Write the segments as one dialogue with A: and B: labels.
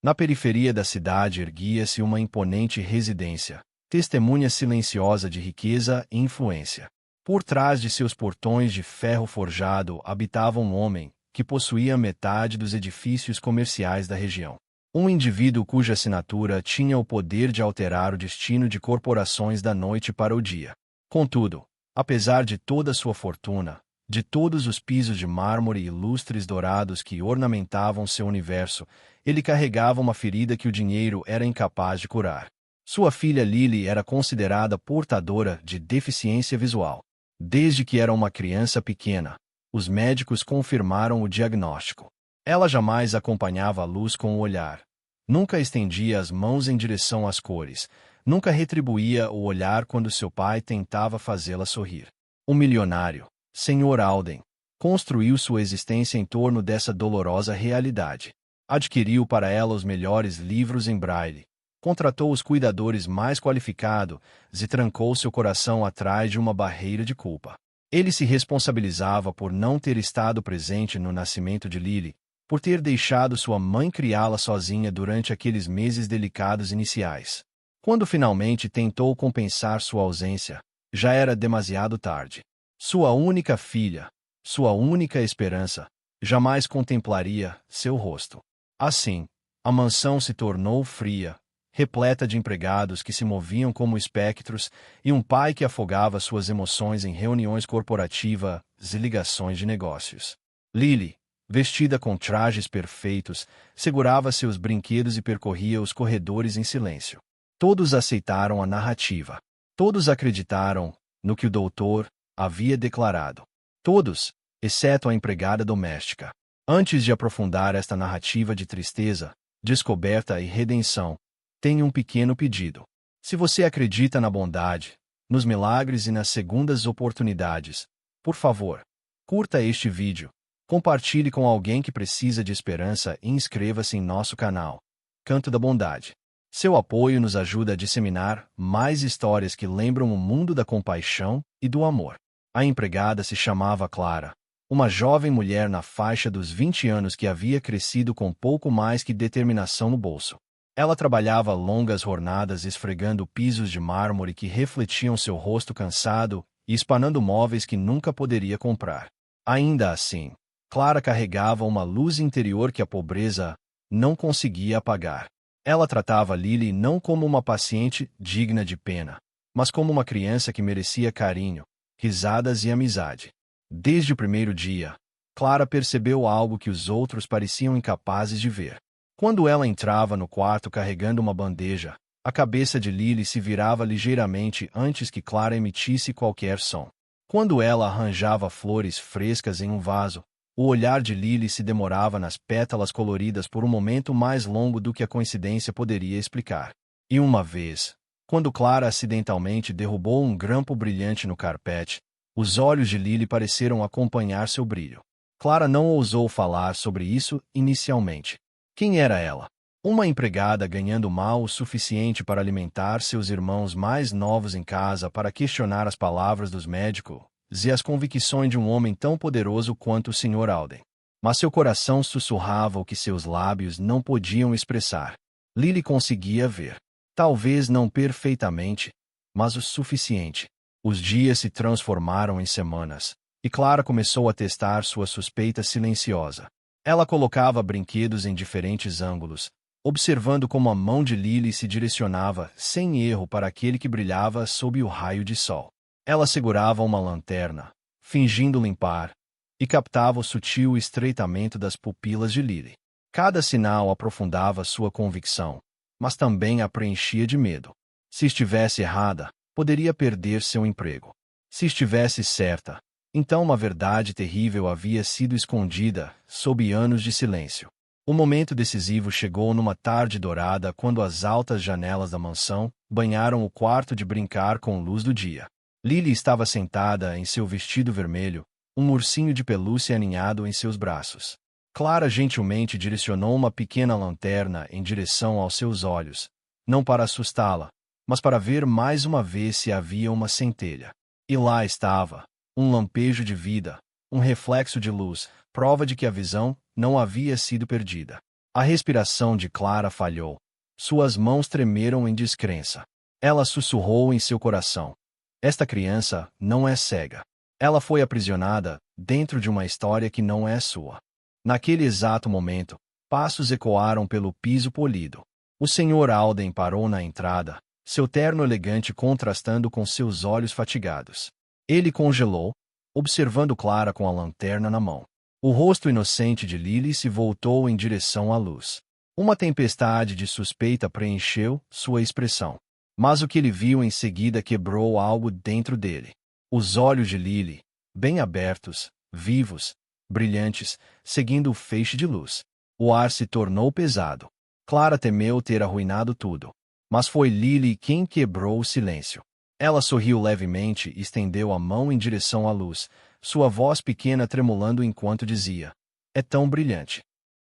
A: Na periferia da cidade erguia-se uma imponente residência, testemunha silenciosa de riqueza e influência. Por trás de seus portões de ferro forjado habitava um homem que possuía metade dos edifícios comerciais da região. Um indivíduo cuja assinatura tinha o poder de alterar o destino de corporações da noite para o dia. Contudo, apesar de toda sua fortuna, de todos os pisos de mármore e lustres dourados que ornamentavam seu universo, ele carregava uma ferida que o dinheiro era incapaz de curar. Sua filha Lily era considerada portadora de deficiência visual. Desde que era uma criança pequena, os médicos confirmaram o diagnóstico. Ela jamais acompanhava a luz com o olhar. Nunca estendia as mãos em direção às cores. Nunca retribuía o olhar quando seu pai tentava fazê-la sorrir. O milionário, Sr. Alden, construiu sua existência em torno dessa dolorosa realidade. Adquiriu para ela os melhores livros em braille. Contratou os cuidadores mais qualificados e trancou seu coração atrás de uma barreira de culpa. Ele se responsabilizava por não ter estado presente no nascimento de Lily, por ter deixado sua mãe criá-la sozinha durante aqueles meses delicados iniciais. Quando finalmente tentou compensar sua ausência, já era demasiado tarde. Sua única filha, sua única esperança, jamais contemplaria seu rosto. Assim, a mansão se tornou fria, repleta de empregados que se moviam como espectros e um pai que afogava suas emoções em reuniões corporativas e ligações de negócios. Lily, vestida com trajes perfeitos, segurava seus brinquedos e percorria os corredores em silêncio. Todos aceitaram a narrativa. Todos acreditaram no que o doutor havia declarado. Todos, exceto a empregada doméstica. Antes de aprofundar esta narrativa de tristeza, descoberta e redenção, tenho um pequeno pedido. Se você acredita na bondade, nos milagres e nas segundas oportunidades, por favor, curta este vídeo, compartilhe com alguém que precisa de esperança e inscreva-se em nosso canal, Canto da Bondade. Seu apoio nos ajuda a disseminar mais histórias que lembram o mundo da compaixão e do amor. A empregada se chamava Clara, uma jovem mulher na faixa dos 20 anos que havia crescido com pouco mais que determinação no bolso. Ela trabalhava longas jornadas esfregando pisos de mármore que refletiam seu rosto cansado e espanando móveis que nunca poderia comprar. Ainda assim, Clara carregava uma luz interior que a pobreza não conseguia apagar. Ela tratava Lily não como uma paciente digna de pena, mas como uma criança que merecia carinho, risadas e amizade. Desde o primeiro dia, Clara percebeu algo que os outros pareciam incapazes de ver. Quando ela entrava no quarto carregando uma bandeja, a cabeça de Lily se virava ligeiramente antes que Clara emitisse qualquer som. Quando ela arranjava flores frescas em um vaso, o olhar de Lily se demorava nas pétalas coloridas por um momento mais longo do que a coincidência poderia explicar. E uma vez, quando Clara acidentalmente derrubou um grampo brilhante no carpete, os olhos de Lily pareceram acompanhar seu brilho. Clara não ousou falar sobre isso inicialmente. Quem era ela? Uma empregada ganhando mal o suficiente para alimentar seus irmãos mais novos em casa para questionar as palavras dos médicos e as convicções de um homem tão poderoso quanto o Sr. Alden. Mas seu coração sussurrava o que seus lábios não podiam expressar. Lily conseguia ver. Talvez não perfeitamente, mas o suficiente. Os dias se transformaram em semanas, e Clara começou a testar sua suspeita silenciosa. Ela colocava brinquedos em diferentes ângulos, observando como a mão de Lily se direcionava, sem erro, para aquele que brilhava sob o raio de sol. Ela segurava uma lanterna, fingindo limpar, e captava o sutil estreitamento das pupilas de Lily. Cada sinal aprofundava sua convicção, mas também a preenchia de medo. Se estivesse errada, poderia perder seu emprego. Se estivesse certa, então uma verdade terrível havia sido escondida, sob anos de silêncio. O momento decisivo chegou numa tarde dourada quando as altas janelas da mansão banharam o quarto de brincar com luz do dia. Lily estava sentada em seu vestido vermelho, um ursinho de pelúcia aninhado em seus braços. Clara gentilmente direcionou uma pequena lanterna em direção aos seus olhos, não para assustá-la, mas para ver mais uma vez se havia uma centelha. E lá estava, um lampejo de vida, um reflexo de luz, prova de que a visão não havia sido perdida. A respiração de Clara falhou. Suas mãos tremeram em descrença. Ela sussurrou em seu coração: esta criança não é cega. Ela foi aprisionada dentro de uma história que não é sua. Naquele exato momento, passos ecoaram pelo piso polido. O Sr. Alden parou na entrada, seu terno elegante contrastando com seus olhos fatigados. Ele congelou, observando Clara com a lanterna na mão. O rosto inocente de Lily se voltou em direção à luz. Uma tempestade de suspeita preencheu sua expressão. Mas o que ele viu em seguida quebrou algo dentro dele. Os olhos de Lily, bem abertos, vivos, brilhantes, seguindo o feixe de luz. O ar se tornou pesado. Clara temeu ter arruinado tudo. Mas foi Lily quem quebrou o silêncio. Ela sorriu levemente e estendeu a mão em direção à luz, sua voz pequena tremulando enquanto dizia: é tão brilhante.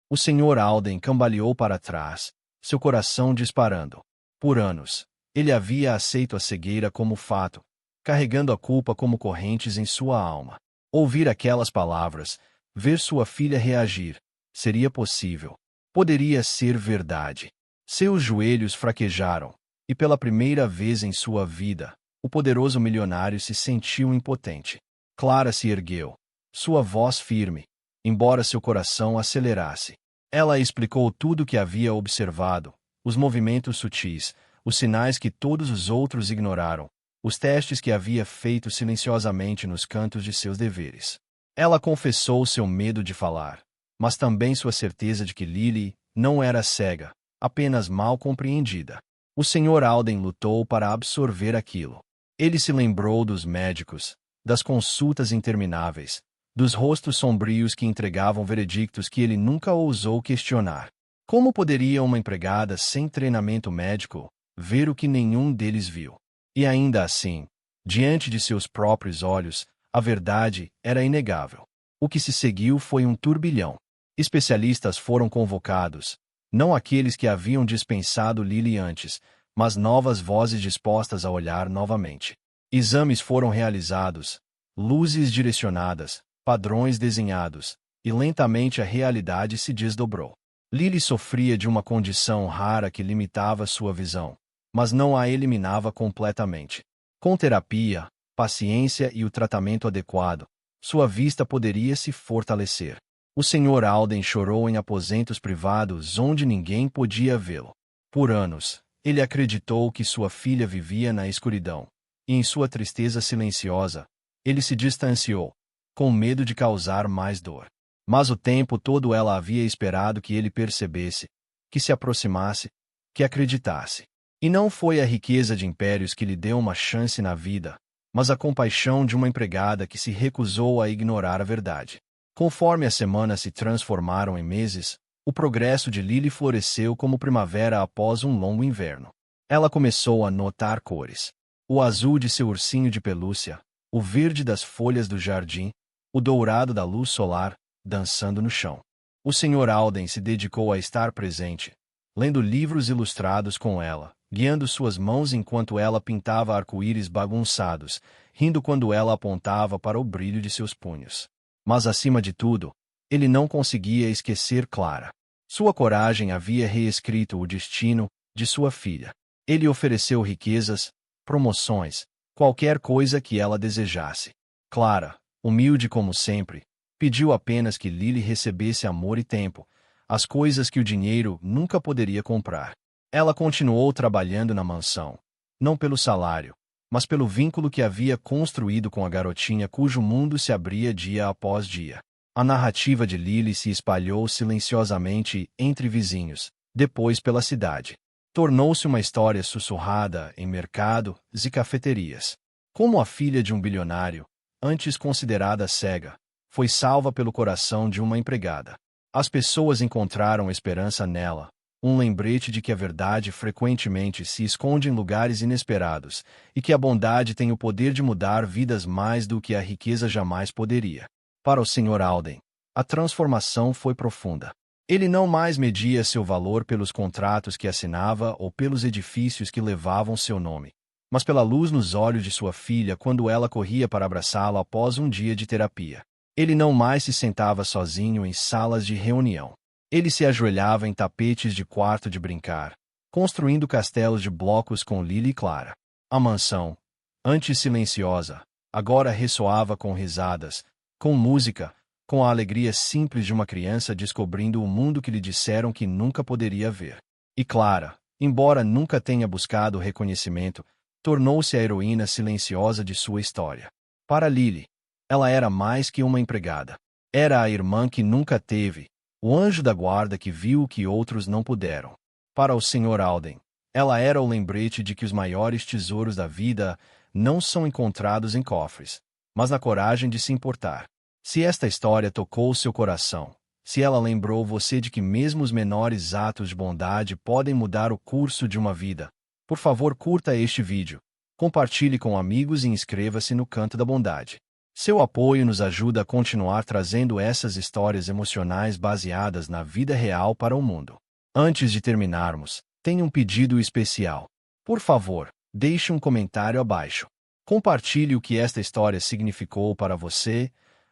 A: O Sr. Alden cambaleou para trás, seu coração disparando. Por anos, ele havia aceito a cegueira como fato, carregando a culpa como correntes em sua alma. Ouvir aquelas palavras, ver sua filha reagir, seria possível. Poderia ser verdade. Seus joelhos fraquejaram, e pela primeira vez em sua vida, o poderoso milionário se sentiu impotente. Clara se ergueu, sua voz firme, embora seu coração acelerasse. Ela explicou tudo o que havia observado, os movimentos sutis, os sinais que todos os outros ignoraram, os testes que havia feito silenciosamente nos cantos de seus deveres. Ela confessou seu medo de falar, mas também sua certeza de que Lily não era cega, apenas mal compreendida. O Sr. Alden lutou para absorver aquilo. Ele se lembrou dos médicos, das consultas intermináveis, dos rostos sombrios que entregavam veredictos que ele nunca ousou questionar. Como poderia uma empregada sem treinamento médico ver o que nenhum deles viu? E ainda assim, diante de seus próprios olhos, a verdade era inegável. O que se seguiu foi um turbilhão. Especialistas foram convocados, não aqueles que haviam dispensado Lily antes, mas novas vozes dispostas a olhar novamente. Exames foram realizados, luzes direcionadas, padrões desenhados, e lentamente a realidade se desdobrou. Lily sofria de uma condição rara que limitava sua visão, mas não a eliminava completamente. Com terapia, paciência e o tratamento adequado, sua vista poderia se fortalecer. O Sr. Alden chorou em aposentos privados onde ninguém podia vê-lo. Por anos, ele acreditou que sua filha vivia na escuridão, e em sua tristeza silenciosa, ele se distanciou, com medo de causar mais dor. Mas o tempo todo ela havia esperado que ele percebesse, que se aproximasse, que acreditasse. E não foi a riqueza de impérios que lhe deu uma chance na vida, mas a compaixão de uma empregada que se recusou a ignorar a verdade. Conforme as semanas se transformaram em meses, o progresso de Lily floresceu como primavera após um longo inverno. Ela começou a notar cores. O azul de seu ursinho de pelúcia, o verde das folhas do jardim, o dourado da luz solar, dançando no chão. O Sr. Alden se dedicou a estar presente, lendo livros ilustrados com ela, guiando suas mãos enquanto ela pintava arco-íris bagunçados, rindo quando ela apontava para o brilho de seus punhos. Mas, acima de tudo, ele não conseguia esquecer Clara. Sua coragem havia reescrito o destino de sua filha. Ele ofereceu riquezas, promoções, qualquer coisa que ela desejasse. Clara, humilde como sempre, pediu apenas que Lily recebesse amor e tempo, as coisas que o dinheiro nunca poderia comprar. Ela continuou trabalhando na mansão, não pelo salário, mas pelo vínculo que havia construído com a garotinha cujo mundo se abria dia após dia. A narrativa de Lily se espalhou silenciosamente entre vizinhos, depois pela cidade. Tornou-se uma história sussurrada em mercados e cafeterias. Como a filha de um bilionário, antes considerada cega, foi salva pelo coração de uma empregada. As pessoas encontraram esperança nela, um lembrete de que a verdade frequentemente se esconde em lugares inesperados, e que a bondade tem o poder de mudar vidas mais do que a riqueza jamais poderia. Para o Sr. Alden, a transformação foi profunda. Ele não mais media seu valor pelos contratos que assinava ou pelos edifícios que levavam seu nome, mas pela luz nos olhos de sua filha quando ela corria para abraçá-la após um dia de terapia. Ele não mais se sentava sozinho em salas de reunião. Ele se ajoelhava em tapetes de quarto de brincar, construindo castelos de blocos com Lily e Clara. A mansão, antes silenciosa, agora ressoava com risadas, com música, com a alegria simples de uma criança descobrindo o mundo que lhe disseram que nunca poderia ver. E Clara, embora nunca tenha buscado reconhecimento, tornou-se a heroína silenciosa de sua história. Para Lily, ela era mais que uma empregada. Era a irmã que nunca teve, o anjo da guarda que viu o que outros não puderam. Para o Sr. Alden, ela era o lembrete de que os maiores tesouros da vida não são encontrados em cofres, mas na coragem de se importar. Se esta história tocou seu coração, se ela lembrou você de que mesmo os menores atos de bondade podem mudar o curso de uma vida, por favor curta este vídeo, compartilhe com amigos e inscreva-se no Canto da Bondade. Seu apoio nos ajuda a continuar trazendo essas histórias emocionais baseadas na vida real para o mundo. Antes de terminarmos, tenho um pedido especial. Por favor, deixe um comentário abaixo. Compartilhe o que esta história significou para você,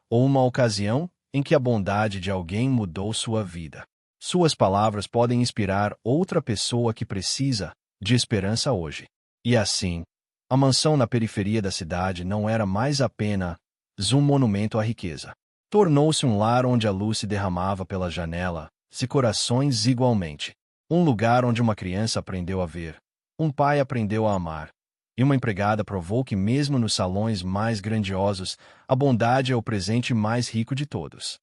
A: ou uma ocasião em que a bondade de alguém mudou sua vida. Suas palavras podem inspirar outra pessoa que precisa de esperança hoje. E assim, a mansão na periferia da cidade não era mais apenas um monumento à riqueza. Tornou-se um lar onde a luz se derramava pela janela, e corações igualmente. Um lugar onde uma criança aprendeu a ver, um pai aprendeu a amar, e uma empregada provou que mesmo nos salões mais grandiosos, a bondade é o presente mais rico de todos.